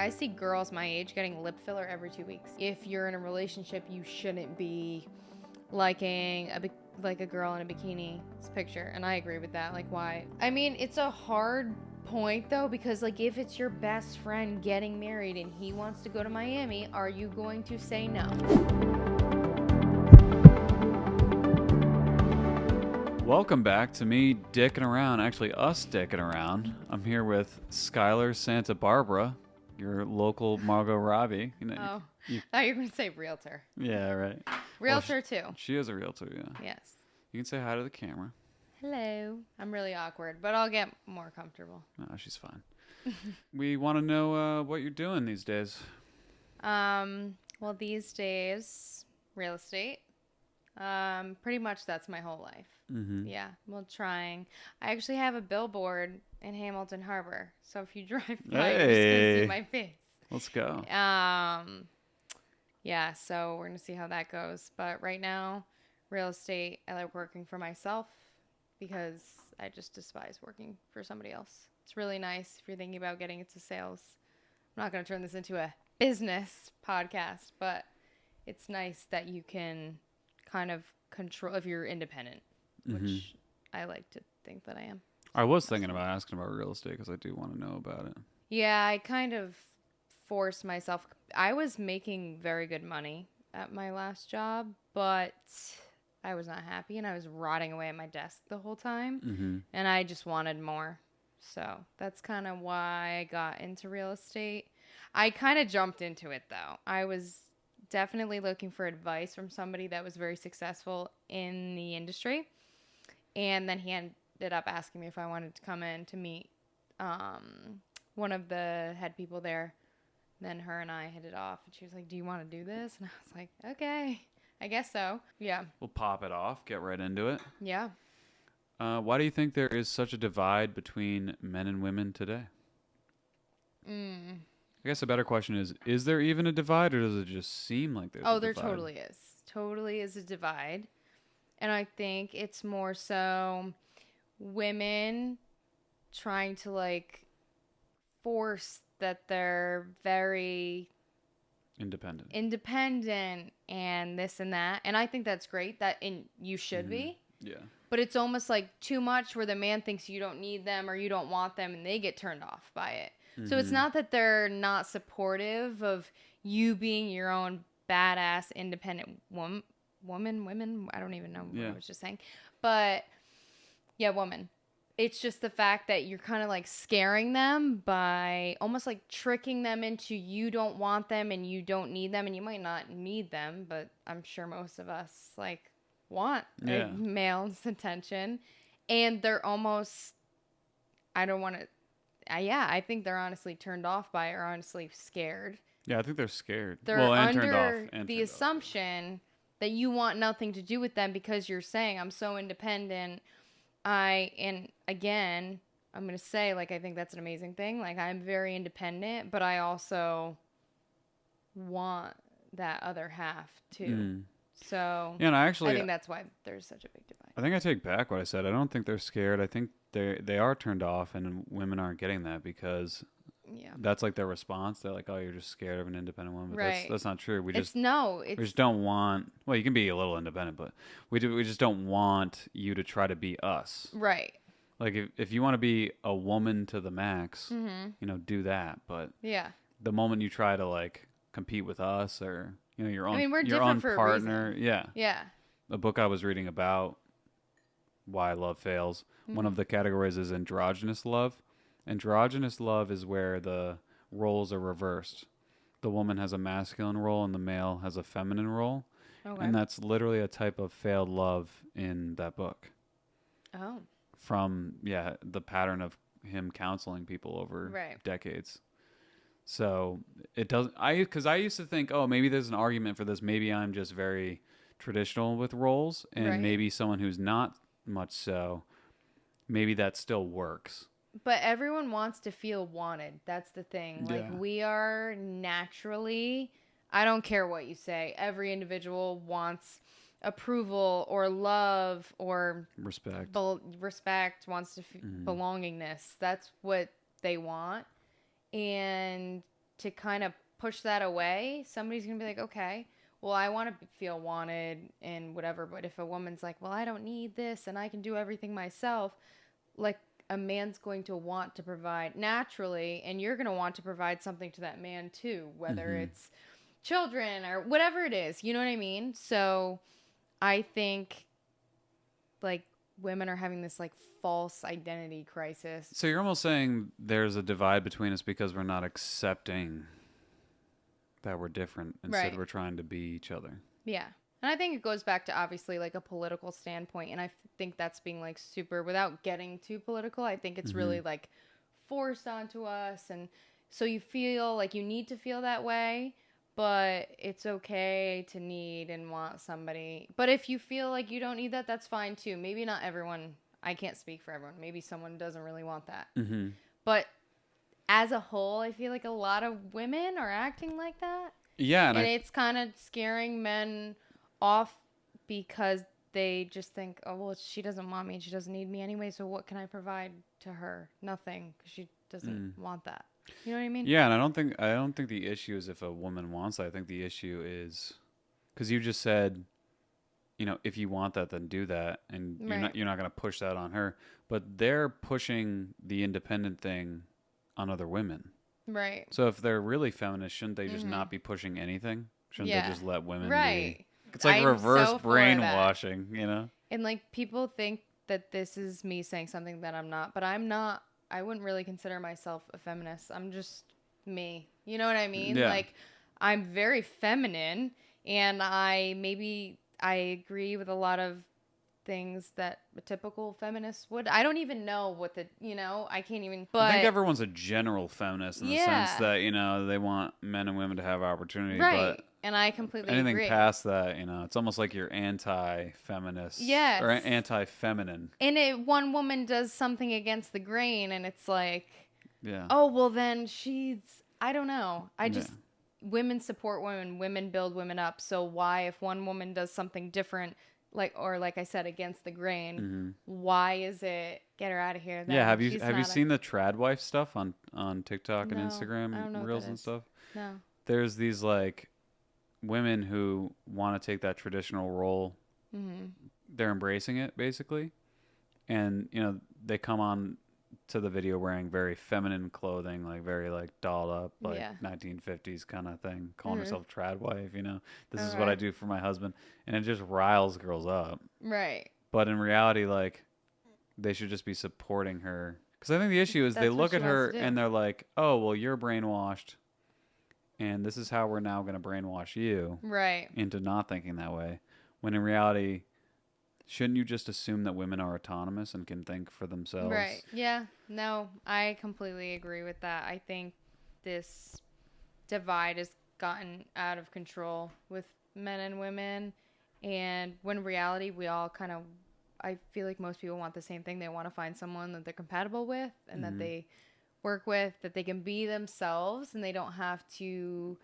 I see girls my age getting lip filler every 2 weeks. If you're in a relationship, you shouldn't be liking a girl in a bikini's picture. And I agree with that. Like, why? I mean, it's a hard point though, because like if it's your best friend getting married and he wants to go to Miami, are you going to say no? Welcome back to me dicking around, actually us dicking around. I'm here with Skylar Santa Barbara, your local Margot Robbie. You know, I thought you were going to say realtor. Yeah, right. Realtor too. She is a realtor, yeah. Yes. You can say hi to the camera. Hello. I'm really awkward, but I'll get more comfortable. No, she's fine. We want to know what you're doing these days. Well, these days, real estate. Pretty much that's my whole life. Mm-hmm. Yeah, well, trying. I actually have a billboard in Hamilton Harbor, so if you drive by, you're just gonna see my face. Let's go. Yeah, so we're gonna see how that goes. But right now, real estate, I like working for myself because I just despise working for somebody else. It's really nice if you're thinking about getting into sales. I'm not gonna turn this into a business podcast, but it's nice that you can kind of control if you're independent, which I like to think that I am. I was thinking about asking about real estate because I do want to know about it. Yeah, I kind of forced myself. I was making very good money at my last job, but I was not happy and I was rotting away at my desk the whole time, and I just wanted more. So that's kind of why I got into real estate. I kind of jumped into it though. I was definitely looking for advice from somebody that was very successful in the industry. And then he ended up asking me if I wanted to come in to meet one of the head people there. Then her and I hit it off. And she was like, do you want to do this? And I was like, okay, I guess so. Yeah. We'll pop it off. Get right into it. Yeah. Why do you think there is such a divide between men and women today? I guess a better question is there even a divide, or does it just seem like there's a divide? Oh, there totally is. Totally is a divide. And I think it's more so women trying to like force that they're very independent and this and that. And I think that's great you should be. Yeah. But it's almost like too much where the man thinks you don't need them or you don't want them and they get turned off by it. So it's not that they're not supportive of you being your own badass, independent women. I don't even know what I was just saying. But, yeah, woman. It's just the fact that you're kind of like scaring them by almost like tricking them into you don't want them and you don't need them. And you might not need them, but I'm sure most of us like want a male's attention. And they're almost, I think they're honestly turned off by it or honestly scared. Yeah, I think they're scared. They're under the assumption that you want nothing to do with them because you're saying, I'm so independent. And again, I'm going to say, like, I think that's an amazing thing. Like, I'm very independent, but I also want that other half too. So yeah, and I think that's why there's such a big divide. I think I take back what I said. I don't think they're scared. I think they are turned off, and women aren't getting that because that's like their response. They're like, "Oh, you're just scared of an independent woman." But right? That's not true. We just don't want. Well, you can be a little independent, but we just don't want you to try to be us. Right. Like if you want to be a woman to the max, do that. But the moment you try to like compete with us or your own, we're your own different for partner, a reason. Yeah. The book I was reading about why love fails. One of the categories is androgynous love. Androgynous love is where the roles are reversed. The woman has a masculine role and the male has a feminine role. Okay. And that's literally a type of failed love in that book. Oh. From, the pattern of him counseling people over decades. So it doesn't, because I used to think, oh, maybe there's an argument for this. Maybe I'm just very traditional with roles, and maybe someone who's not much so, maybe that still works. But everyone wants to feel wanted. That's the thing. Like, we are naturally, I don't care what you say, every individual wants approval or love or respect. Respect, wants to belongingness. That's what they want. And to kind of push that away, somebody's going to be like, okay, well, I want to feel wanted and whatever. But if a woman's like, well, I don't need this and I can do everything myself, like a man's going to want to provide naturally, and you're going to want to provide something to that man too, whether it's children or whatever it is. You know what I mean? So I think like women are having this like false identity crisis. So you're almost saying there's a divide between us because we're not accepting that we're different. Instead, we're trying to be each other. Yeah. And I think it goes back to obviously like a political standpoint. And I think that's being like super, without getting too political, I think it's really like forced onto us. And so you feel like you need to feel that way, but it's okay to need and want somebody. But if you feel like you don't need that, that's fine too. Maybe not everyone. I can't speak for everyone. Maybe someone doesn't really want that. But as a whole, I feel like a lot of women are acting like that. Yeah. And it's kind of scaring men off because they just think, oh, well, she doesn't want me. She doesn't need me anyway. So what can I provide to her? Nothing, because she doesn't want that. You know what I mean? Yeah, and I don't think the issue is if a woman wants that. I think the issue is because you just said, you know, if you want that, then do that, and you're not going to push that on her. But they're pushing the independent thing on other women. Right. So if they're really feminist, shouldn't they just not be pushing anything? Shouldn't they just let women be? It's like reverse brainwashing, you know? And like people think that this is me saying something that I'm not, but I'm not. I wouldn't really consider myself a feminist. I'm just me. You know what I mean? Yeah. Like I'm very feminine, and I agree with a lot of things that a typical feminist would. I don't even know what I can't even. But I think everyone's a general feminist in the sense that, you know, they want men and women to have opportunity. Right. But and I completely anything agree. past that, you know, it's almost like you're anti-feminist. Yes. Or anti-feminine. And one woman does something against the grain, and it's like, yeah. Oh, well, then I don't know. Women support women. Women build women up. So why, if one woman does something different, like I said, against the grain, why is it get her out of here? Then? Yeah, have you seen the trad wife stuff on TikTok and Instagram reels and stuff? No. There's these like women who want to take that traditional role. They're embracing it basically, and you know they come on to the video wearing very feminine clothing, like very like dolled up, like 1950s kind of thing, calling herself trad wife, you know, this is what I do for my husband, and it just riles girls up. Right. But in reality, like, they should just be supporting her, because I think the issue is they look at her and they're like, oh, well, you're brainwashed, and this is how we're now going to brainwash you into not thinking that way, when in reality, shouldn't you just assume that women are autonomous and can think for themselves? Right. Yeah. No, I completely agree with that. I think this divide has gotten out of control with men and women. And when in reality, we all kind of, I feel like most people want the same thing. They want to find someone that they're compatible with and that they work with, that they can be themselves and they don't have to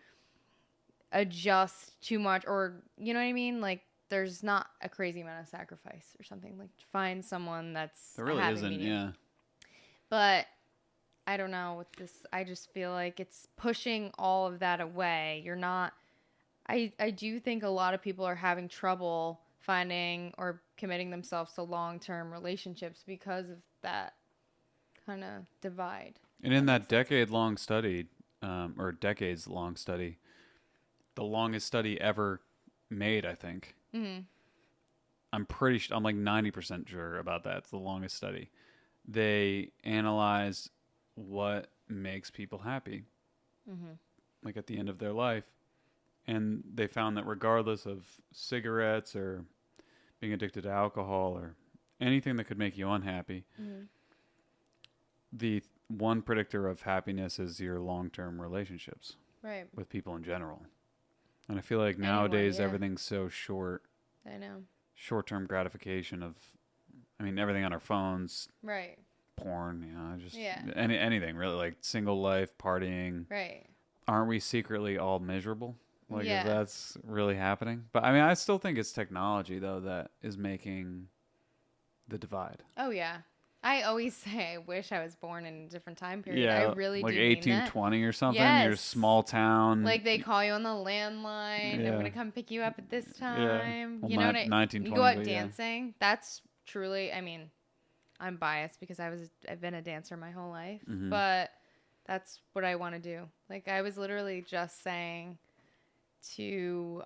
adjust too much, or, you know what I mean? Like, there's not a crazy amount of sacrifice or something. Like, find someone that's there really isn't, medium. But I don't know with this. I just feel like it's pushing all of that away. You're not. I do think a lot of people are having trouble finding or committing themselves to long-term relationships because of that kind of divide. And in that decades-long study, the longest study ever made, I think. I'm like 90% sure about that. It's the longest study. They analyzed what makes people happy, like at the end of their life. And they found that regardless of cigarettes or being addicted to alcohol or anything that could make you unhappy, the one predictor of happiness is your long-term relationships with people in general. And I feel like nowadays everything's so short. I know. Short-term gratification of, I mean, everything on our phones. Right. Porn, you know, just anything really, like single life, partying. Right. Aren't we secretly all miserable? Like, if that's really happening? But I mean, I still think it's technology though that is making the divide. Oh yeah. I always say I wish I was born in a different time period. Yeah, I really like do mean 1820 or something. You're a Yes. small town. Like they call you on the landline. Yeah. I'm gonna come pick you up at this Yeah. time. Well, You know what? 1920, You go out but yeah. dancing. That's truly. I mean, I'm biased because I've been a dancer my whole life, Mhm. but that's what I want to do. Like I was literally just saying to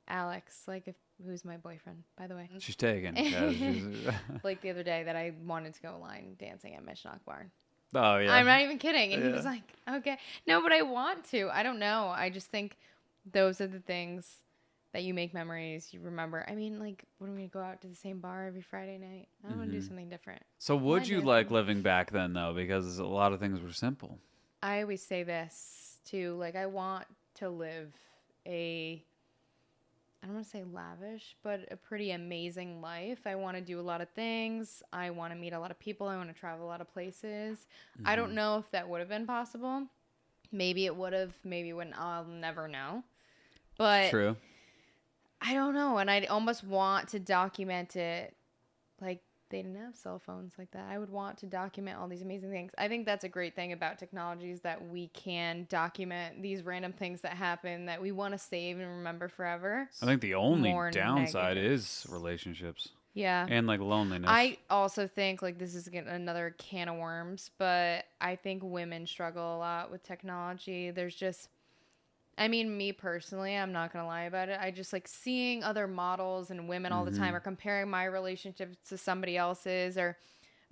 Alex, like who's my boyfriend, by the way. She's taken. Yeah, Like the other day that I wanted to go line dancing at Mishnock Barn. oh yeah. I'm not even kidding. And he Yeah. was like, okay. No, but I want to. I don't know. I just think those are the things that you make memories, you remember. I mean, like, when we go out to the same bar every Friday night, I want to do something different. So would Line you dancing. like living back then, though? Because a lot of things were simple. I always say this, too. Like, I want to live I don't want to say lavish, but a pretty amazing life. I want to do a lot of things. I want to meet a lot of people. I want to travel a lot of places. I don't know if that would have been possible. Maybe it would have. Maybe it wouldn't. I'll never know. But True. I don't know. And I almost want to document it. Like, they didn't have cell phones like that. I would want to document all these amazing things. I think that's a great thing about technology is that we can document these random things that happen that we want to save and remember forever. I think the only More downside negatives. is relationships Yeah. and like loneliness. I also think, like, this is another can of worms, but I think women struggle a lot with technology. There's just, I mean, me personally, I'm not going to lie about it. I just like seeing other models and women all the time or comparing my relationships to somebody else's or,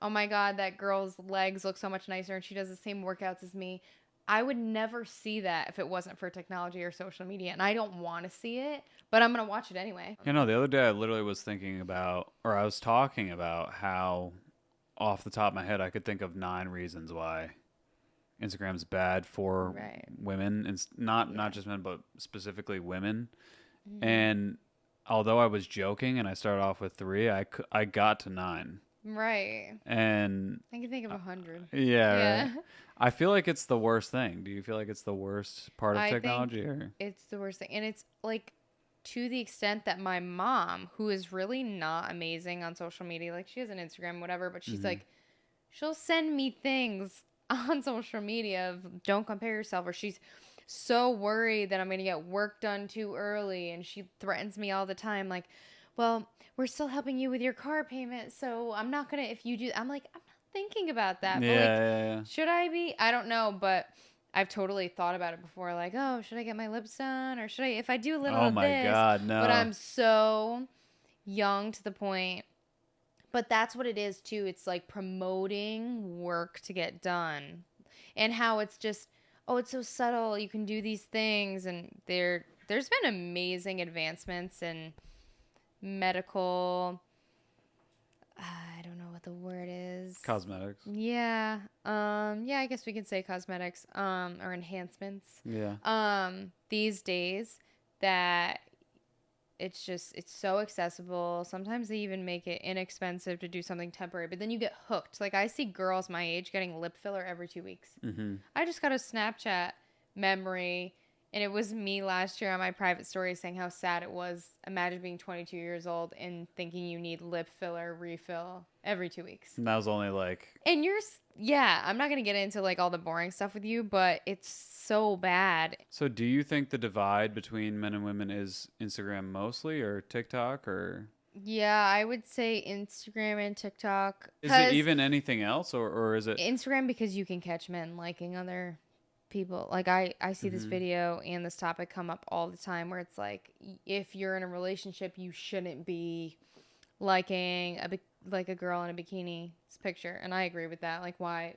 oh my God, that girl's legs look so much nicer and she does the same workouts as me. I would never see that if it wasn't for technology or social media. And I don't want to see it, but I'm going to watch it anyway. You know, the other day I literally was thinking about, or I was talking about how off the top of my head, I could think of 9 reasons why Instagram's bad for women, and not just men, but specifically women. And although I was joking and I started off with 3, I got to 9. Right. And I can think of 100. Yeah. Right. I feel like it's the worst thing. Do you feel like it's the worst part of technology? Think it's the worst thing. And it's like to the extent that my mom, who is really not amazing on social media, like she has an Instagram, whatever, but she's like, she'll send me things on social media of don't compare yourself, or she's so worried that I'm going to get work done too early, and she threatens me all the time like, well, we're still helping you with your car payment, so I'm not going to, if you do, I'm like, I'm not thinking about that. But like, should I be? I don't know, but I've totally thought about it before, like, oh, should I get my lips done, or should I, if I do a little of this? Oh my God, no. But I'm so young to the point. But that's what it is, too. It's like promoting work to get done. And how it's just, oh, it's so subtle. You can do these things. And there's been amazing advancements in medical, I don't know what the word is. Cosmetics. Yeah. Yeah, I guess we could say cosmetics, or enhancements. Yeah. These days that it's so accessible. Sometimes they even make it inexpensive to do something temporary, but then you get hooked. Like I see girls my age getting lip filler every 2 weeks. I just got a Snapchat memory, and it was me last year on my private story saying how sad it was. Imagine being 22 years old and thinking you need lip filler refill every 2 weeks. And that was only like... And yeah, I'm not going to get into like all the boring stuff with you, but it's so bad. So do you think the divide between men and women is Instagram mostly, or TikTok, or... Yeah, I would say Instagram and TikTok. Is it even anything else, or is it... Instagram, because you can catch men liking other people. Like I see this video and this topic come up all the time where it's like, if you're in a relationship, you shouldn't be liking a girl in a bikini's picture. And I agree with that. Like, why?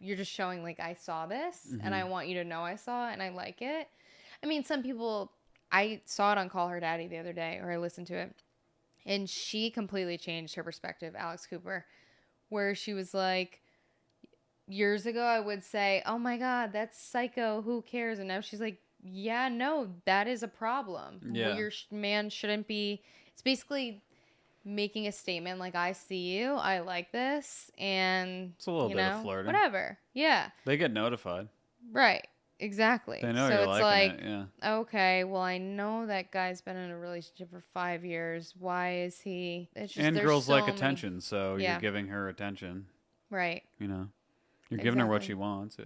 You're just showing like, I saw this and I want you to know I saw it and I like it. I mean, some people, I saw it on Call Her Daddy the other day, or I listened to it, and she completely changed her perspective, Alex Cooper, where she was like, years ago, I would say, oh my God, that's psycho. Who cares? And now she's like, yeah, no, that is a problem. Yeah. Your man shouldn't be. It's basically making a statement like, I see you. I like this. And it's a little bit of flirting. Whatever. Yeah. They get notified. Right. Exactly. They know So you're it's liking like, it. Yeah. okay, well, I know that guy's been in a relationship for 5 years. Why is he? It's just And there's girls so like many. attention, so you're Yeah. giving her attention. Right. You know, you're giving her what she Exactly. wants. Yeah.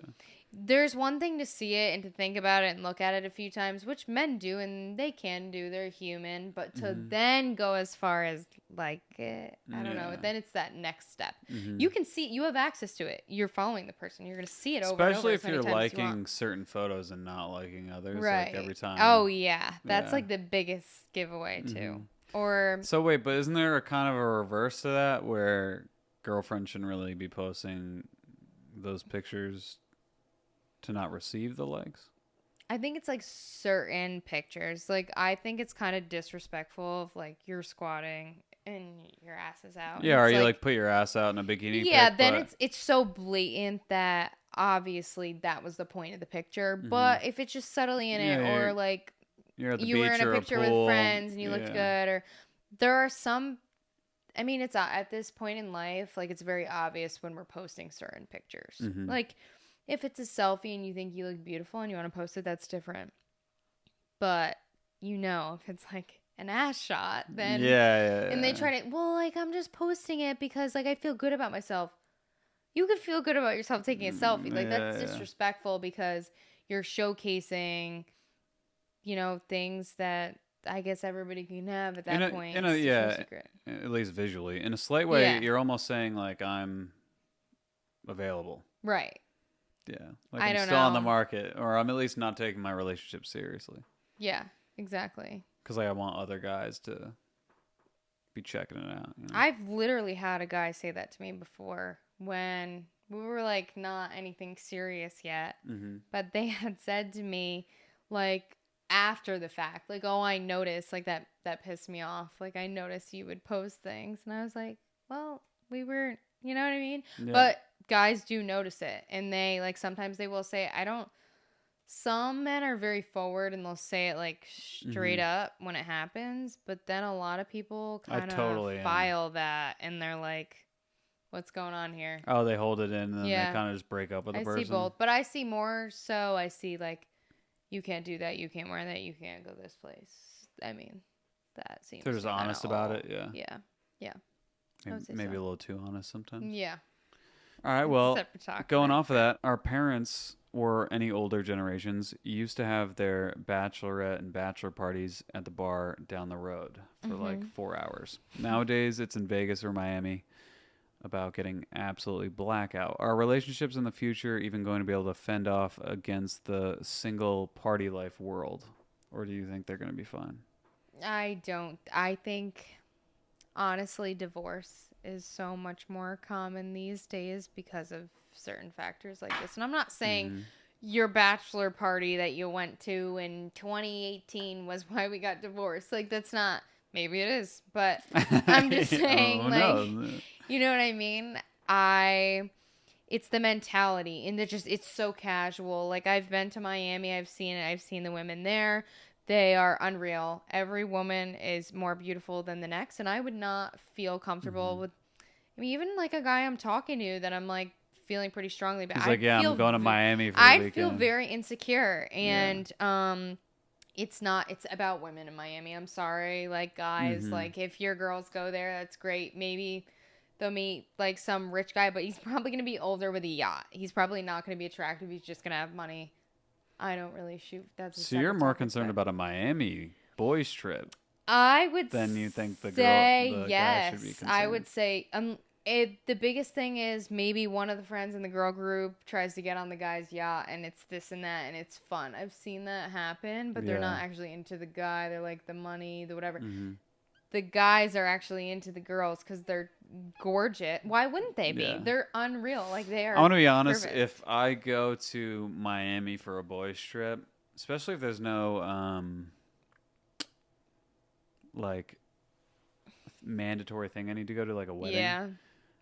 There's one thing to see it and to think about it and look at it a few times, which men do and they can do. They're human, but to then go as far as like I don't know. Yeah. Then it's that next step. Mm-hmm. You can see, you have access to it. You're following the person. You're gonna see it over Especially and over if you're as many times as you liking want. certain photos and not liking others, Right. like every time. Oh yeah, that's Yeah. like the biggest giveaway too. Mhm. Or So wait, but isn't there a kind of a reverse to that where girlfriends shouldn't really be posting those pictures to not receive the likes? I think it's like certain pictures. Like I think it's kind of disrespectful if like you're squatting and your ass is out. Yeah, and or it's you like put your ass out in a bikini yeah, pic, then but it's so blatant that obviously that was the point of the picture. But if it's just subtly in it, Yeah, or like you're at the you beach were in a or picture with pool. friends and you looked Yeah. good, or there are some. I mean, it's at this point in life, like it's very obvious when we're posting certain pictures. Mhm. Like if it's a selfie and you think you look beautiful and you want to post it, that's different. But if it's like an ass shot, then Yeah. and they try to, well, like I'm just posting it because like I feel good about myself. You could feel good about yourself taking a selfie. Like that's disrespectful because you're showcasing, things that I guess everybody can have at that point. In It's just no secret. at least visually. In a slight way, Yeah. you're almost saying like I'm available. Right. Yeah. Like I I'm don't still on the know. market, or I'm at least not taking my relationship seriously. Yeah, exactly. Because like I want other guys to be checking it out. I've literally had a guy say that to me before when we were like not anything serious yet. Mm-hmm. But they had said to me like after the fact, like, oh, I noticed, like that pissed me off. Like I noticed you would post things, and I was like, well, we weren't, you know what I mean? Yeah. But guys do notice it, and they like sometimes they will say, I don't. Some men are very forward and they'll say it like straight up when it happens, but then a lot of people kind of file that and they're like, what's going on here? Oh, they hold it in and then they kind of just break up with the person. I see both, but I see more so I see like, you can't do that, you can't wear that, you can't go this place. I mean, that seems they're just honest about it. Yeah. Maybe a little too honest sometimes. Yeah. All right, well, going off of that, our parents or any older generations used to have their bachelorette and bachelor parties at the bar down the road for like 4 hours. Nowadays, it's in Vegas or Miami, about getting absolutely blackout. Are relationships in the future even going to be able to fend off against the single party life world? Or do you think they're going to be fine? I don't. I think, honestly, divorce is so much more common these days because of certain factors like this. And I'm not saying your bachelor party that you went to in 2018 was why we got divorced. Like, that's not, maybe it is, but I'm just saying, you know what I mean? It's the mentality and it's so casual. Like, I've been to Miami, I've seen it, I've seen the women there. They are unreal. Every woman is more beautiful than the next. And I would not feel comfortable with, I mean, even like a guy I'm talking to that I'm like feeling pretty strongly about. He's like, yeah, I'm going to Miami for the weekend. I feel very insecure. And it's about women in Miami. I'm sorry. Like, guys, like if your girls go there, that's great. Maybe they'll meet like some rich guy, but he's probably going to be older with a yacht. He's probably not going to be attractive. He's just going to have money. I don't really shoot. So you're more concerned about a Miami boys trip. I would than you think the say girl, the yes. guy should be concerned. I would say the biggest thing is maybe one of the friends in the girl group tries to get on the guy's yacht and it's this and that and it's fun. I've seen that happen, but they're not actually into the guy. They're like the money, the whatever. The guys are actually into the girls because they're gorgeous. Why wouldn't they be? Yeah. They're unreal. Like they are. I want to be honest. Perfect. If I go to Miami for a boys trip, especially if there's no like mandatory thing I need to go to, like a wedding. Yeah.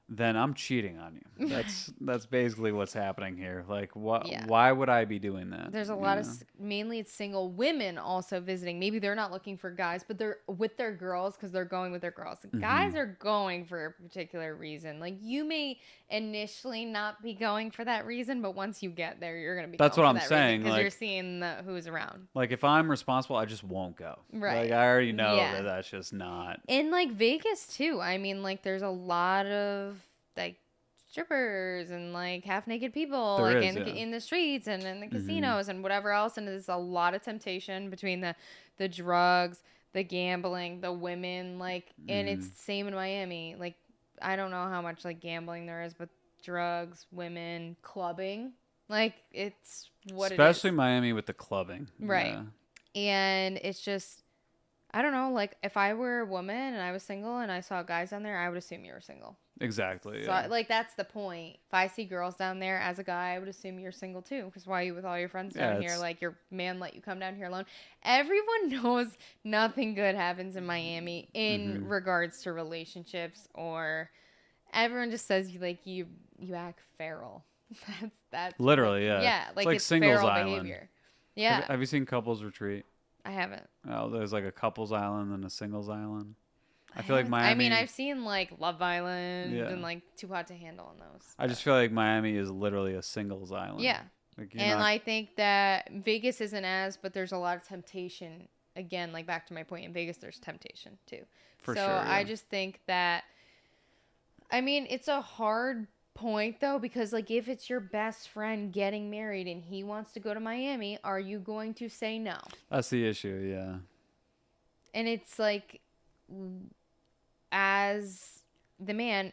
then I'm cheating on you. That's basically what's happening here. Like, what? Yeah. Why would I be doing that? There's a lot of, mainly it's single women also visiting. Maybe they're not looking for guys, but they're with their girls because they're going with their girls. Guys are going for a particular reason. Like, you may initially not be going for that reason, but once you get there, you're going to be That's going what for I'm that saying. because Like, you're seeing who's around. Like, if I'm responsible, I just won't go. Right. Like, I already know that that's just not. In, like, Vegas, too. I mean, like, there's a lot of, like, strippers and like half naked people There like is, in the streets and in the casinos and whatever else, and there's a lot of temptation between the drugs, the gambling, the women, like, and it's the same in Miami. Like, I don't know how much like gambling there is, but drugs, women, clubbing, like, it's what especially it is. Miami with the clubbing, right? And it's just, I don't know, like, if I were a woman and I was single and I saw guys down there, I would assume you were single. Exactly. So, like, that's the point. If I see girls down there as a guy, I would assume you're single too. Because why are you with all your friends down here? Like, your man let you come down here alone. Everyone knows nothing good happens in Miami in regards to relationships, or everyone just says you act feral. That's literally, like, yeah. Yeah, like it's Singles feral Island. behavior. Yeah. Have you seen Couples Retreat? I haven't. Oh, there's like a couples island and a singles island. I feel like Miami. I mean, I've seen like Love Island and like Too Hot to Handle on those. I just feel like Miami is literally a singles island. Yeah. Like, and I think that Vegas isn't as, but there's a lot of temptation. Again, like, back to my point, in Vegas, there's temptation too. For so sure. Yeah. I just think that, I mean, it's a hard point though, because like, if it's your best friend getting married and he wants to go to Miami, are you going to say no? That's the issue, yeah. And it's like, as the man,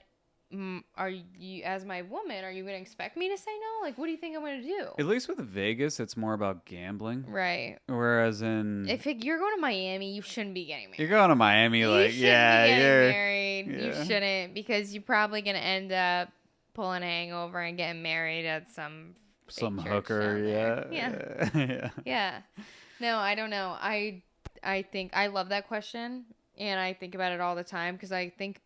are you, as my woman, are you going to expect me to say no? Like, what do you think I'm going to do? At least with Vegas, it's more about gambling. Right. Whereas in... if you're going to Miami, you shouldn't be getting married. You're going to Miami, you like, yeah, be you're... married. Yeah. You shouldn't, because you're probably going to end up pulling a hangover and getting married at some hooker, yeah. Yeah. No, I don't know. I think I love that question. And I think about it all the time, because I think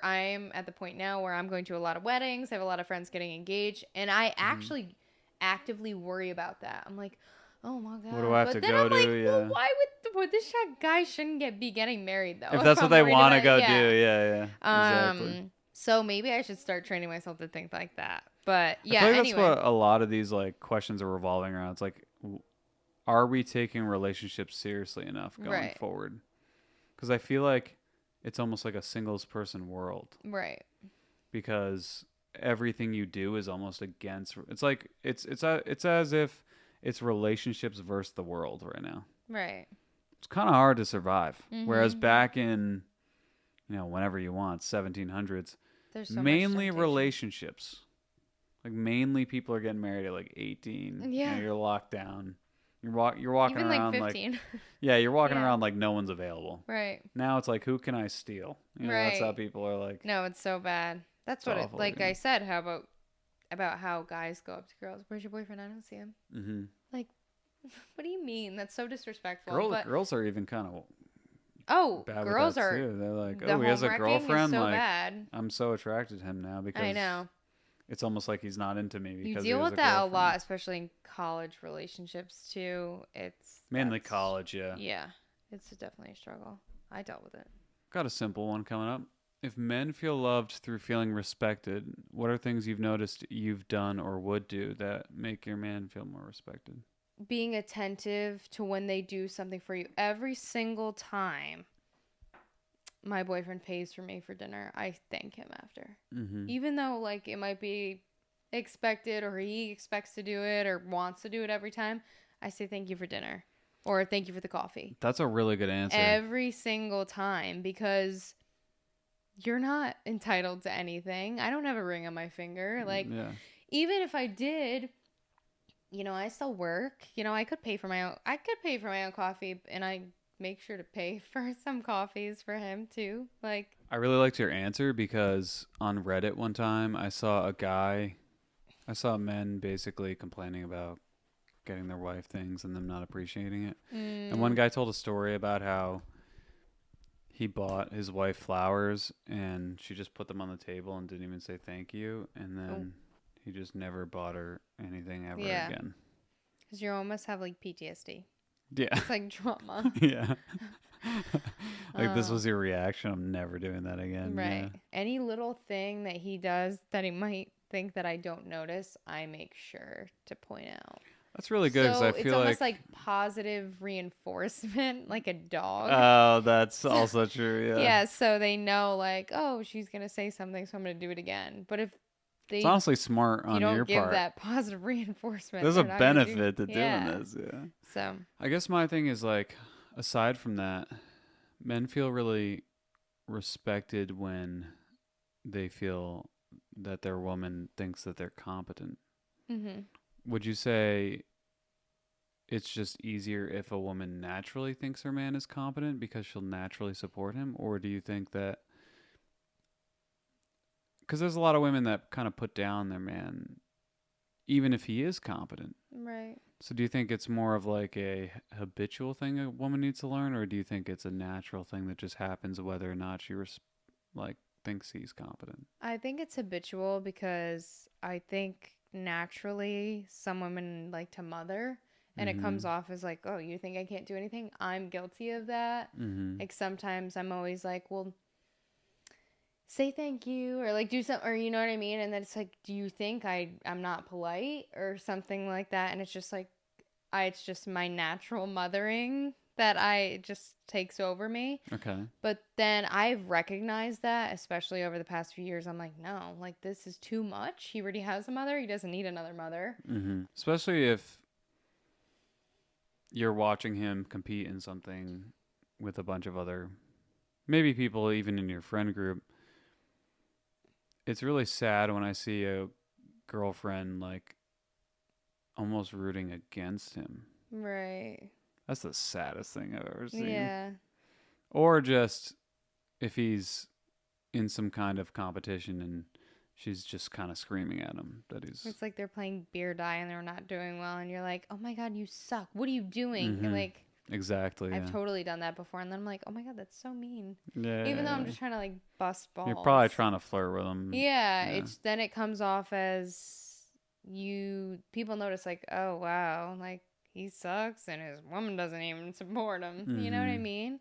I'm at the point now where I'm going to a lot of weddings. I have a lot of friends getting engaged, and I actually actively worry about that. I'm like, oh my God. What do I have to go do? Well, why would this guy shouldn't be getting married though? If that's what they want to go do, yeah. Exactly. So maybe I should start training myself to think like that. But yeah, I feel like anyway. that's what a lot of these like questions are revolving around. It's like, are we taking relationships seriously enough going forward? Because I feel like it's almost like a singles person world. Right. Because everything you do is almost against. It's like it's as if it's relationships versus the world right now. Right. It's kind of hard to survive. Whereas back in, whenever you want, 1700s, there's so mainly relationships. Like, mainly people are getting married at like 18. Yeah. You're locked down. You're walking even around like 15. You're walking around like no one's available. Right. Now it's like, who can I steal? That's how people are like. No, it's so bad. That's what awful, like I said. How about how guys go up to girls? Where's your boyfriend? I don't see him. Mm-hmm. Like, what do you mean? That's so disrespectful. Girls are even kind of. Bad girls with that are too. They're like, the he has a girlfriend. So like, bad. I'm so attracted to him now because I know. It's almost like he's not into me because you deal with that a lot, especially in college relationships too. It's mainly college, yeah. Yeah, it's definitely a struggle. I dealt with it. Got a simple one coming up. If men feel loved through feeling respected, what are things you've noticed you've done or would do that make your man feel more respected? Being attentive to when they do something for you. Every single time my boyfriend pays for me for dinner, I thank him after. Mm-hmm. Even though, like, it might be expected or he expects to do it or wants to do it every time, I say thank you for dinner or thank you for the coffee. That's a really good answer. Every single time, because you're not entitled to anything. I don't have a ring on my finger. Like, even if I did, I still work. I could pay for my own coffee, and I make sure to pay for some coffees for him too. Like, I really liked your answer because on Reddit one time I saw men basically complaining about getting their wife things and them not appreciating it. And one guy told a story about how he bought his wife flowers and she just put them on the table and didn't even say thank you. And then he just never bought her anything ever again. Because you almost have like PTSD. Yeah. It's like trauma. Yeah. Like this was your reaction. I'm never doing that again. Right. Yeah. Any little thing that he does that he might think that I don't notice, I make sure to point out. That's really good because I feel it's almost like positive reinforcement, like a dog. Oh, that's also true. Yeah. Yeah. So they know, like, oh, she's gonna say something, so I'm gonna do it again. But if it's honestly smart on your part. You don't give that positive reinforcement. There's a benefit to doing this. Yeah. So I guess my thing is like, aside from that, men feel really respected when they feel that their woman thinks that they're competent. Mm-hmm. Would you say it's just easier if a woman naturally thinks her man is competent because she'll naturally support him? Or do you think that... Because there's a lot of women that kind of put down their man even if he is competent. Right. So do you think it's more of like a habitual thing a woman needs to learn, or do you think it's a natural thing that just happens whether or not she thinks he's competent? I think it's habitual because I think naturally some women like to mother, and it comes off as like, oh, you think I can't do anything? I'm guilty of that. Like sometimes I'm always like, well, say thank you, or like do something, or you know what I mean? And then it's like, do you think I'm not polite or something like that? And it's just like, it's just my natural mothering that it just takes over me. Okay. But then I've recognized that, especially over the past few years. I'm like, no, like this is too much. He already has a mother. He doesn't need another mother. Especially if you're watching him compete in something with a bunch of other, maybe people even in your friend group. It's really sad when I see a girlfriend like almost rooting against him. Right. That's the saddest thing I've ever seen. Yeah. Or just if he's in some kind of competition and she's just kind of screaming at him that he's... It's like they're playing beer die and they're not doing well, and you're like, oh my God, you suck. What are you doing? And like... Exactly. I've totally done that before, and then I'm like, oh my God, that's so mean. Yeah. Even though I'm just trying to like bust balls. You're probably trying to flirt with him. Yeah. Then it comes off as people notice like, oh wow, like he sucks and his woman doesn't even support him. You know what I mean?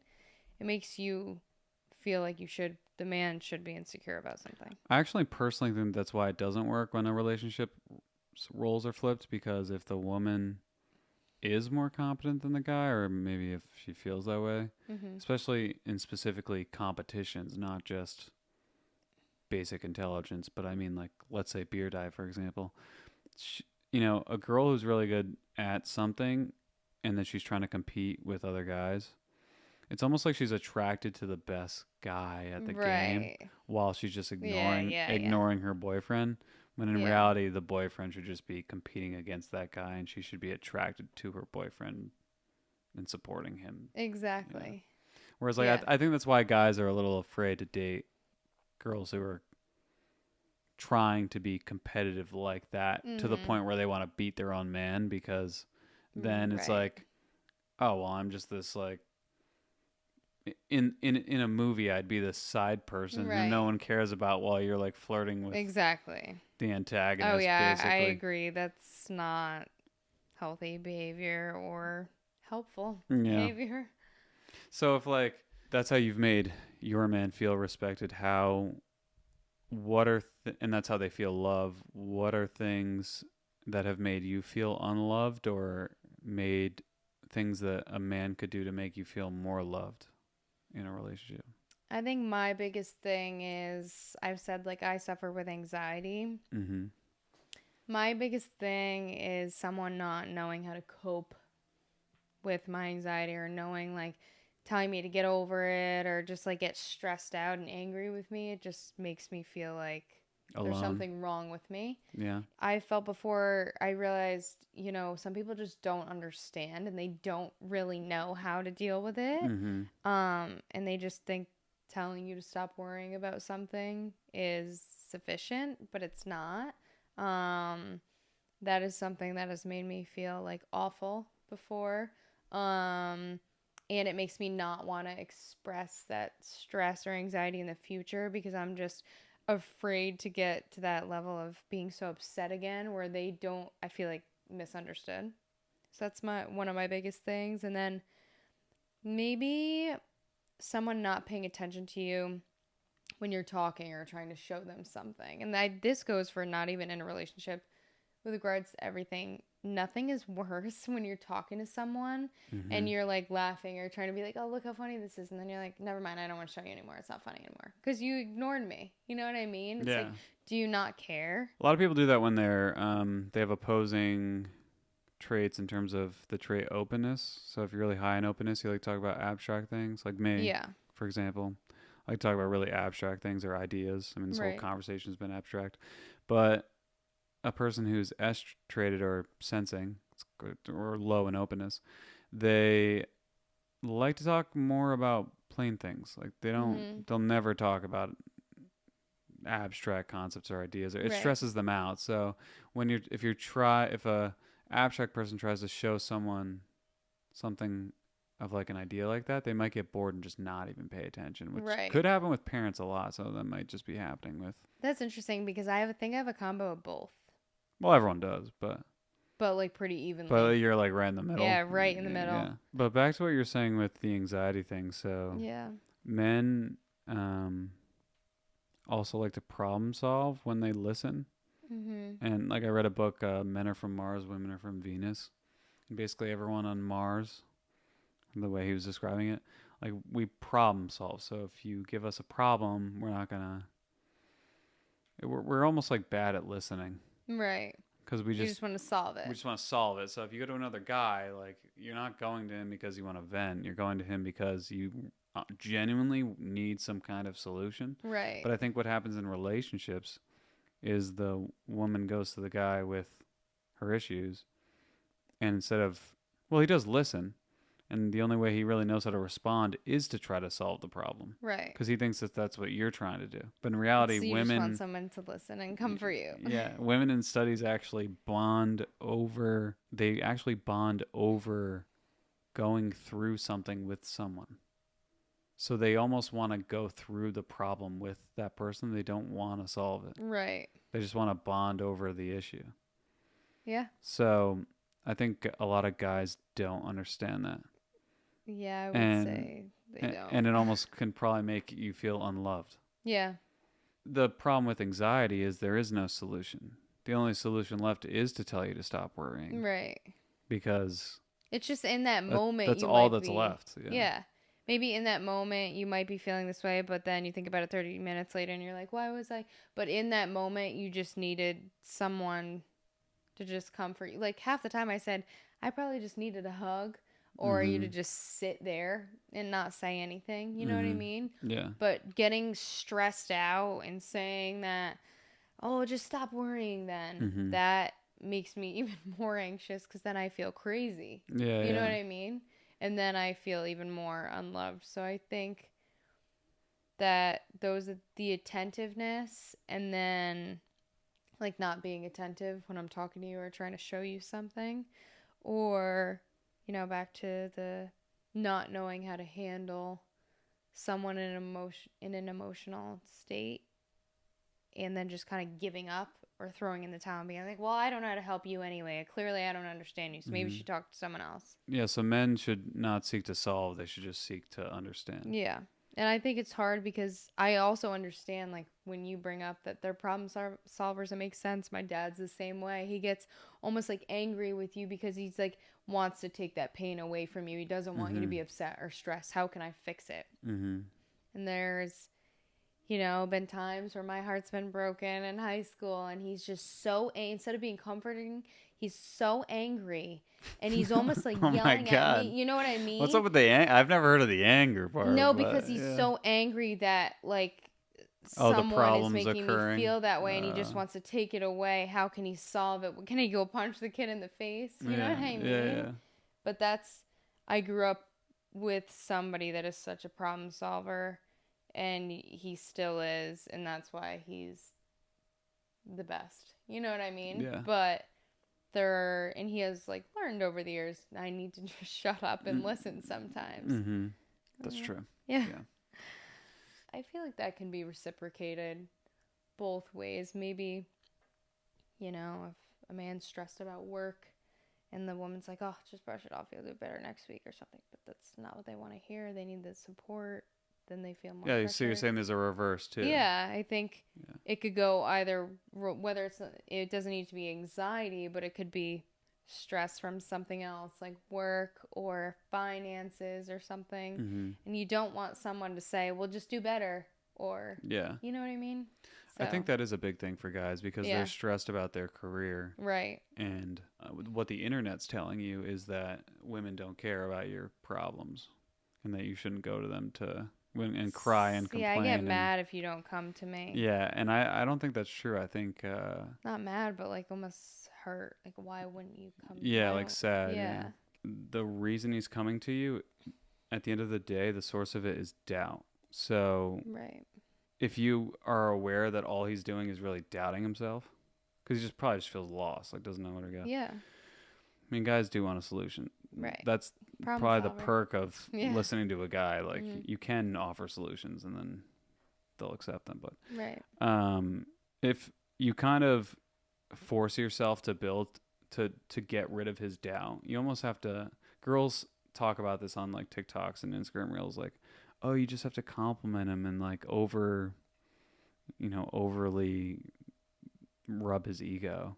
It makes you feel like the man should be insecure about something. I actually personally think that's why it doesn't work when a relationship roles are flipped, because if the woman is more competent than the guy, or maybe if she feels that way, especially in specifically competitions, not just basic intelligence, but I mean like, let's say beer dive, for example. A girl who's really good at something and then she's trying to compete with other guys, it's almost like she's attracted to the best guy at the game while she's just ignoring her boyfriend. When in reality, the boyfriend should just be competing against that guy, and she should be attracted to her boyfriend and supporting him. Exactly. Whereas, I think that's why guys are a little afraid to date girls who are trying to be competitive like that to the point where they want to beat their own man, because then it's like, oh, well, I'm just this like... In a movie, I'd be this side person who no one cares about while you're like flirting with the antagonist. Oh yeah, basically. I agree. That's not healthy behavior or helpful behavior. So if like that's how you've made your man feel respected, and that's how they feel loved, what are things that have made you feel unloved, or made things that a man could do to make you feel more loved in a relationship? I think my biggest thing is, I've said like I suffer with anxiety. My biggest thing is someone not knowing how to cope with my anxiety, or knowing like telling me to get over it, or just like get stressed out and angry with me. It just makes me feel like alone. There's something wrong with me. Yeah. I felt before I realized, some people just don't understand, and they don't really know how to deal with it. And they just think telling you to stop worrying about something is sufficient, but it's not. That is something that has made me feel like awful before. And it makes me not want to express that stress or anxiety in the future because I'm just afraid to get to that level of being so upset again where they don't, I feel like, misunderstood. So that's one of my biggest things. And then maybe someone not paying attention to you when you're talking or trying to show them something. And this goes for not even in a relationship, with regards to everything. Nothing is worse when you're talking to someone and you're like laughing or trying to be like, oh, look how funny this is. And then you're like, never mind, I don't want to show you anymore. It's not funny anymore. Because you ignored me. You know what I mean? It's like, do you not care? A lot of people do that when they have opposing traits in terms of the trait openness. So if you're really high in openness, you like to talk about abstract things. Like me, for example. I like to talk about really abstract things or ideas. I mean, this whole conversation has been abstract. But a person who's S-traded or sensing or low in openness, they like to talk more about plain things. Like they'll never talk about abstract concepts or ideas. It stresses them out. So if a abstract person tries to show someone something of like an idea like that, they might get bored and just not even pay attention, which could happen with parents a lot. So that might just be happening with. That's interesting because I think I have a combo of both. Well, everyone does, but like pretty evenly. But you're like right in the middle. Yeah, right in the middle. Yeah. But back to what you're saying with the anxiety thing. So men also like to problem solve when they listen. And like I read a book, Men Are From Mars, Women Are From Venus. And basically everyone on Mars, the way he was describing it, like we problem solve. So if you give us a problem, we're not gonna. We're almost like bad at listening. Right. Because you just want to solve it. We just want to solve it. So if you go to another guy, like you're not going to him because you want to vent. You're going to him because you genuinely need some kind of solution. Right. But I think what happens in relationships is the woman goes to the guy with her issues, and instead of, well, he does listen, and the only way he really knows how to respond is to try to solve the problem. Right. Because he thinks that that's what you're trying to do. But in reality, so you women... just want someone to listen and come for you. Yeah. Women in studies actually bond over... They actually bond over going through something with someone. So they almost want to go through the problem with that person. They don't want to solve it. Right. They just want to bond over the issue. Yeah. So I think a lot of guys don't understand that. Yeah, I would say they don't. And it almost can probably make you feel unloved. Yeah. The problem with anxiety is there is no solution. The only solution left is to tell you to stop worrying. Right. Because... It's just in that moment. That's all that's left. Yeah. Maybe in that moment you might be feeling this way, but then you think about it 30 minutes later and you're like, why was I? But in that moment, you just needed someone to just comfort you. Like half the time I said, I probably just needed a hug. Or you to just sit there and not say anything. You know what I mean? Yeah. But getting stressed out and saying that, oh, just stop worrying then. That makes me even more anxious because then I feel crazy. Yeah. You know what I mean? And then I feel even more unloved. So I think that the attentiveness and then like not being attentive when I'm talking to you or trying to show you something, or... You know, back to the not knowing how to handle someone in an emotional state and then just kind of giving up or throwing in the towel and being like, well, I don't know how to help you anyway. Clearly, I don't understand you, so maybe you should talk to someone else. Yeah, so men should not seek to solve. They should just seek to understand. Yeah. And I think it's hard because I also understand, like, when you bring up that they're problem solvers, it makes sense. My dad's the same way. He gets almost, like, angry with you because he's, like, wants to take that pain away from you. He doesn't want you to be upset or stressed. How can I fix it? And there's, you know, been times where my heart's been broken in high school, and he's just so, instead of being comforting, he's so angry. And he's almost like yelling at me. You know what I mean? What's up with the anger? I've never heard of the anger part. No, because he's so angry that, like, someone is making me feel that way, and he just wants to take it away. How can he solve it? Can he go punch the kid in the face? You know what I mean? Yeah. But I grew up with somebody that is such a problem solver, and he still is, and that's why he's the best. You know what I mean? Yeah. But and he has like learned over the years, I need to just shut up and listen sometimes. Mm-hmm. That's true. Yeah. Yeah. I feel like that can be reciprocated both ways. Maybe, if a man's stressed about work and the woman's like, oh, just brush it off, you'll do better next week or something. But that's not what they want to hear. They need the support. Then they feel more Yeah, pressure. so you're saying there's a reverse too. Yeah, I think it could go either, whether it doesn't need to be anxiety, but it could be stress from something else like work or finances or something. Mm-hmm. And you don't want someone to say, well, just do better, or you know what I mean? I think that is a big thing for guys because they're stressed about their career. Right. And what the internet's telling you is that women don't care about your problems and that you shouldn't go to them and cry and complain. Yeah, I get mad if you don't come to me. Yeah, and I don't think that's true. I think not mad, but like almost hurt. Like, why wouldn't you come? Yeah, like sad. Yeah. The reason he's coming to you, at the end of the day, the source of it is doubt. So if you are aware that all he's doing is really doubting himself, because he probably just feels lost, like doesn't know where to go. Yeah. I mean, guys do want a solution. Right. That's probably the perk of listening to a guy. Like, you can offer solutions and then they'll accept them. But if you kind of force yourself to build, to get rid of his doubt, you almost have to, girls talk about this on like TikToks and Instagram Reels, like, oh, you just have to compliment him and like overly rub his ego.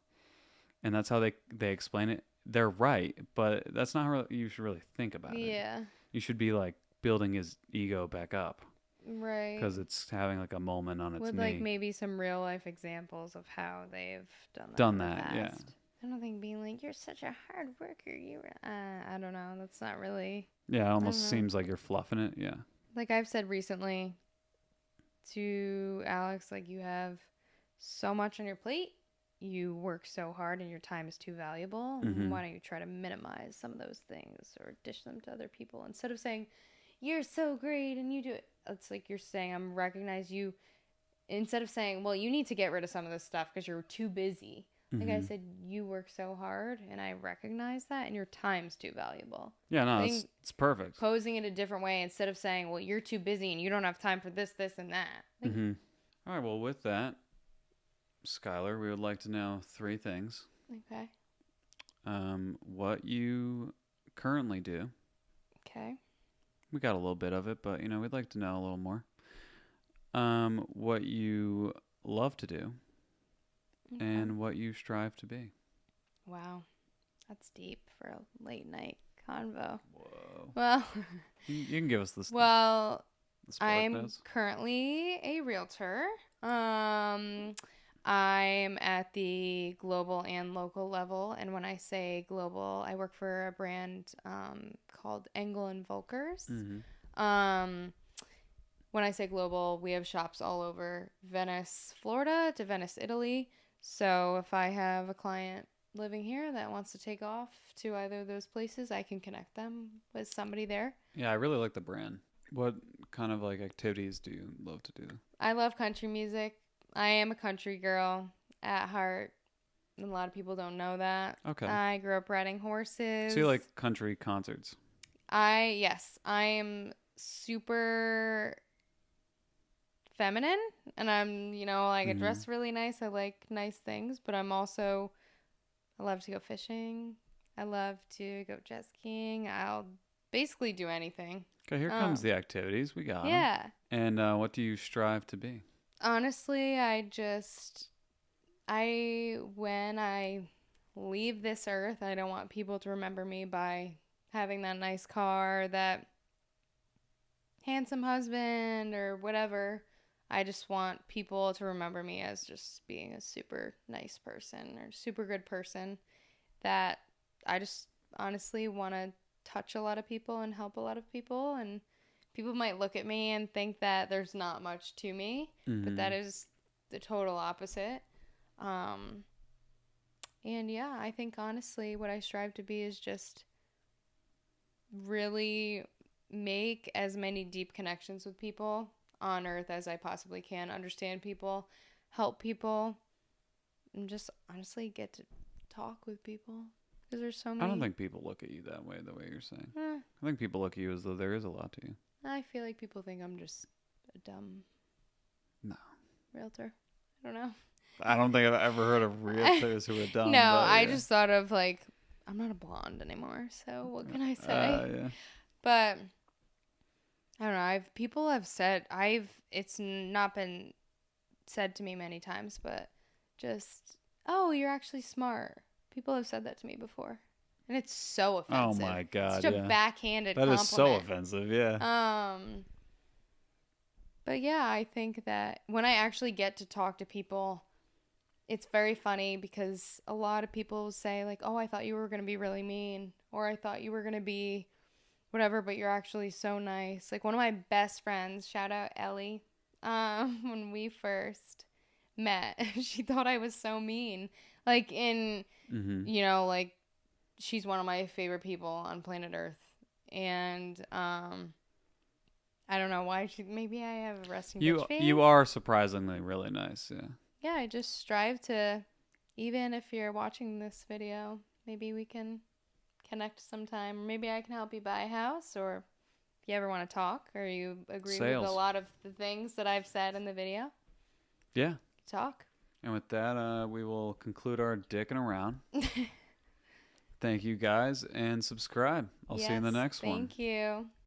And that's how they explain it. They're right, but that's not how you should really think about it. Yeah. You should be like building his ego back up. Right. Because it's having like a moment on its knee. With like maybe some real life examples of how they've done that. Yeah. I don't think being like, you're such a hard worker. I don't know. That's not really. Yeah, it almost seems like you're fluffing it. Yeah. Like I've said recently to Alex, like, you have so much on your plate. You work so hard and your time is too valuable. Mm-hmm. Why don't you try to minimize some of those things or dish them to other people instead of saying, you're so great and you do it. It's like you're saying, I'm recognize you, instead of saying, well, you need to get rid of some of this stuff because you're too busy. Like I said, you work so hard, and I recognize that, and your time's too valuable. Yeah, no, it's perfect. Posing it a different way instead of saying, well, you're too busy, and you don't have time for this, this, and that. Like, all right, well, with that, Skylar, we would like to know 3 things. Okay. What you currently do. Okay. We got a little bit of it, but, we'd like to know a little more. What you love to do. Okay. And what you strive to be. Wow. That's deep for a late night convo. Whoa. Well. You can give us this. Well, I'm currently a realtor. I'm at the global and local level. And when I say global, I work for a brand called Engel and Volkers. Mm-hmm. When I say global, we have shops all over Venice, Florida to Venice, Italy. So if I have a client living here that wants to take off to either of those places, I can connect them with somebody there. Yeah, I really like the brand. What kind of like activities do you love to do? I love country music. I am a country girl at heart. A lot of people don't know that. Okay. I grew up riding horses. So you like country concerts? Yes. I am super feminine, and I'm, I dress really nice. I like nice things, but I love to go fishing. I love to go jet skiing. I'll basically do anything. Okay, here comes the activities. We got them. Yeah. And what do you strive to be? Honestly, when I leave this earth, I don't want people to remember me by having that nice car, that handsome husband, or whatever. I just want people to remember me as just being a super nice person or super good person, that I just honestly want to touch a lot of people and help a lot of people. And people might look at me and think that there's not much to me, but that is the total opposite. And yeah, I think honestly what I strive to be is just really make as many deep connections with people on earth as I possibly can, understand people, help people, and just honestly get to talk with people because there's so I many. don't think people look at you that way, the way you're saying. Eh, I think people look at you as though there is a lot to you. I feel like people think I'm just a dumb realtor. I don't know. I don't think I've ever heard of realtors who are dumb. No, but I yeah. just thought of like, I'm not a blonde anymore, so what can I say? Yeah. But I don't know. People have said it's not been said to me many times, but just, oh, you're actually smart. People have said that to me before, and it's so offensive. Oh my God, Such a backhanded that compliment. is so offensive. Yeah. But yeah, I think that when I actually get to talk to people, it's very funny because a lot of people say like, oh, I thought you were going to be really mean, or I thought you were going to be whatever, but you're actually so nice. Like one of my best friends, shout out Ellie, when we first met, she thought I was so mean. Like like she's one of my favorite people on planet Earth. And I don't know why maybe I have a resting bitch face. You are surprisingly really nice, yeah. Yeah, I just strive to, even if you're watching this video, maybe we can connect sometime. Maybe I can help you buy a house, or if you ever want to talk, or you agree with a lot of the things that I've said in the video. Yeah. Talk. And with that, we will conclude our dicking around. Thank you guys, and subscribe. I'll see you in the next one. Thank you.